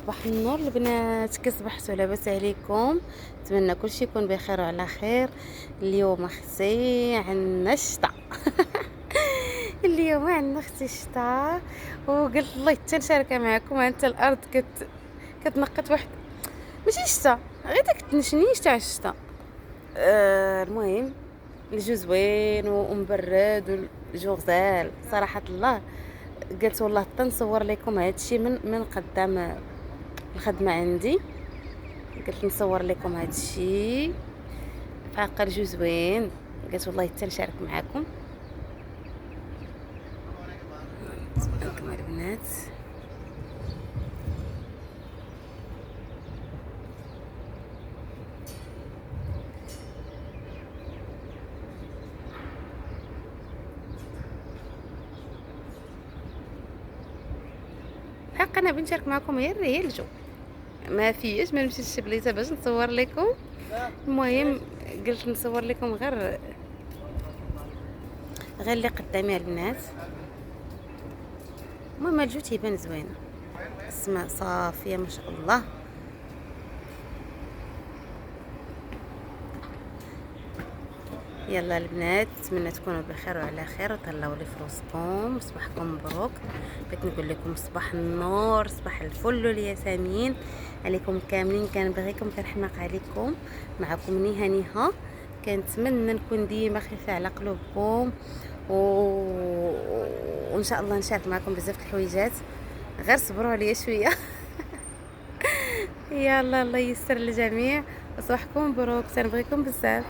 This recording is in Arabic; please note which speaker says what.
Speaker 1: صباح النور البنات، كي صبحتوا لاباس عليكم؟ نتمنى كلشي يكون بخير وعلى خير. اليوم اختي عندنا الشتا. اليوم عندنا اختي الشتا، وقلت الله حتى نشاركها معكم. انت الارض كتنقط واحد، ماشي الشتا، غير داك التنشنيش تاع الشتا. المهم الجو زوين ومبرد والجو غزال صراحه الله. قلت والله حتى نصور لكم هادشي من قدام الخدمه عندي. قلت نصور لكم هادشي فاقل جو زوين. قلت والله حتى نشارك معكم. معكم البنات، حق انا بنشارك معكم غير الجو، ما فيش ما نمشيش لبلايصه باش نصور لكم. المهم قلت نصور لكم غير اللي قدامي البنات. المهم الجو تيبان زوينه، السماء صافيه ما شاء الله. يلا البنات، نتمنى تكونوا بخير وعلى خير وتهلاو لي في روسكم. صباحكم مبروك. بغيت نقول لكم صباح النور، صباح الفل والياسمين عليكم كاملين. كنبغيكم، كنحماق عليكم. معكم نهى. كنتمنى نكون ديما خفيفه على قلوبكم وان شاء الله نشارك معكم بزاف الحويجات. غير صبروا عليا شويه. يلا الله ييسر للجميع وصباحكم مبروك. تنبغيكم بزاف.